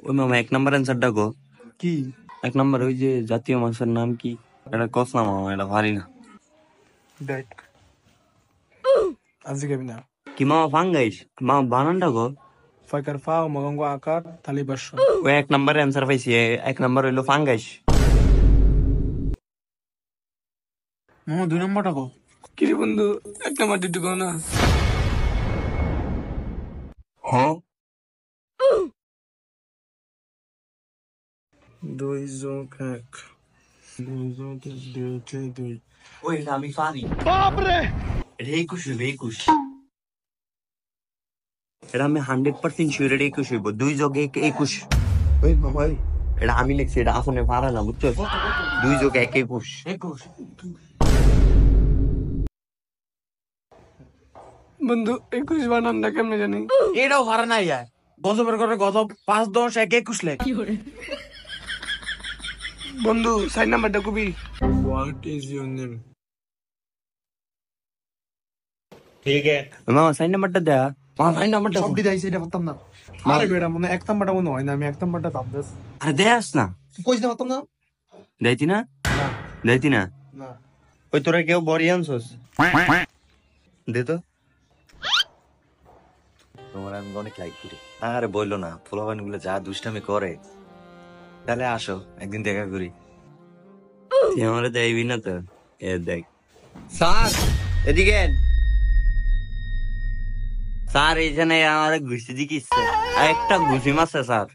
ওই মামা 1 নাম্বার অ্যান্সারটা গো। কি 1 নাম্বার ওই যে জাতীয় মাছের নাম কি? এটা কস না মামা, এটা পারি না। দেখ আজকে কেবি না কি মামা ফাঙ্গাইস? মামা বানানটা গো। ফাইকার ফা মগঙ্গ আকার তালি বাস ওই 1 নাম্বার অ্যান্সার পাইছি, 1 নাম্বার হইলো ফাঙ্গাইস। মামা 2 নম্বরটা কো কি রে বন্ধু 1 নাম্বার দিতে কো না হ্যাঁ 2 যোগ 1 2 যোগ 2 ওই এটা আমি পারি। বাপরে, এটা 21 হইবে 21। এটা আমি 100% শিওর, এটা 21 হইব। 2 যোগ 1 21। ওই মামা এটা আমি লিখছি, এটা আপনি পারে না বুঝছো? 2 যোগ 1 21। বন্ধু 21 বানানটা কেমনে জানি এটাও হারা নাই যায় গজবের করে গজব 5 10 1 21 লেখ বন্ধু 4 নাম্বারটা কবি হোয়াট ইজ ইওর নেম মামা 4 নাম্বারটা দেয়া। মামা 4 নাম্বারটা সবটি দাইছে এটা পারতাম না আরে বেটা মনে 1 নাম্বারটা মনে হয় না আমি 1 নাম্বারটা ভাবতেছি আরে দেয়াস না। কইছ না পারতাম না দেইতি না? দেইতি না? না ওই তোরা কেউ বড়ি আনছস? দে তো। তোমার আমি অনেক লাইক করি। আরে বললো না, পোলাপান গুলো যা দুষ্টামি করে। তাহলে আসো একদিন দেখা করি। তুই আমারে দেইবি না তো? এ দেখ স্যার, এদিকে আন। স্যার এইখানে আমার ঘুষি দিকিচ্ছে, আর একটা ঘুষি মারছে স্যার।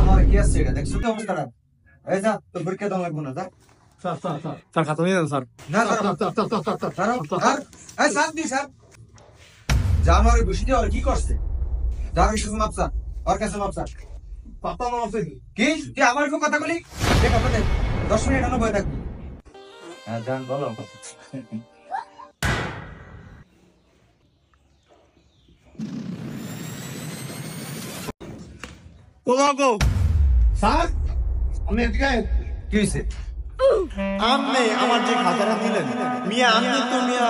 আমার কি আছে এটা দেখছো তো অবস্থা খারাপ এই যা তো পরীক্ষা দাও লাগবে না যা স্যার খাতা নিয়ে যান স্যার না স্যার এই স্যার দি স্যার জানুয়ারি বসে দিয়ে আর কি করছে যাবে শুধু মাপসা আর কাছে মাপসা পাতা না আছে কি তুই আমার কোন কথা বলি দেখ আপনাদের 10 মিনিট এখনো বই থাকবি হ্যাঁ জান বলো। গো স্যার আমি এদিকে কি হইছে আমনে আমার যে খাতাটা দিলেন মিয়া আপনি তো মিয়া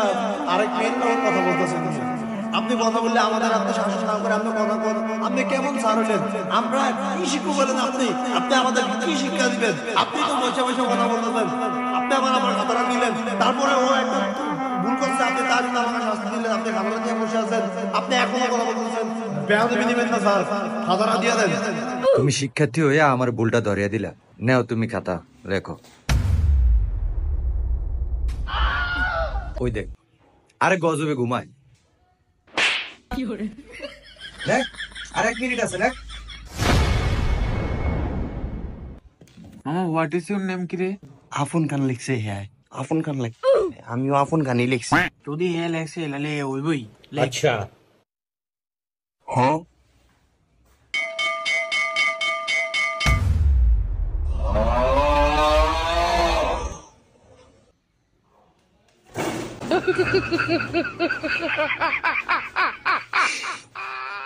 আরেক মেয়ের নিয়ে কথা বলতেছেন আপনি কথা বললে আমাদের আপনি শাসন না করে আপনি কথা বলেন আপনি কেমন স্যার হলেন আমরা কি শিখবো বলেন আপনি আপনি আমাদের কি শিক্ষা দিবেন আপনি তো বসে বসে কথা বলতেছেন আপনি আমার খাতাটা দিলেন তারপরে ও একটা ভুল করছে আপনি তার জন্য আমাকে শাস্তি দিলেন আপনি খাতাটা দিয়ে বসে আছেন আপনি এখনো কথা বলতেছেন বেয়াদবি দিবেন না স্যার খাতাটা দিয়ে দেন তুমি শিক্ষার্থী হয়ে আমার ভুলটা ধরিয়ে দিলা। নেও তুমি খাতা লেখো। ওই দেখ, আরে গজবে ঘুমায়। দেখ আরেক মিনিট আছে দেখ মামা হোয়াট ইজ ইওর নেম কি রে আফন খান লিখছে, হ্যাঁ আফন খান লিখ। আমিও আফন খানই লিখছি। যদি এ লেখছে লালে ওইবই আচ্ছা হ্যাঁ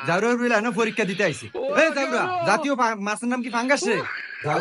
জাউরার বিলা না পরীক্ষা দিতে আইছি। এই জাউরা, জাতীয় মাছের নাম কি ফাঙ্গাস রে? যাও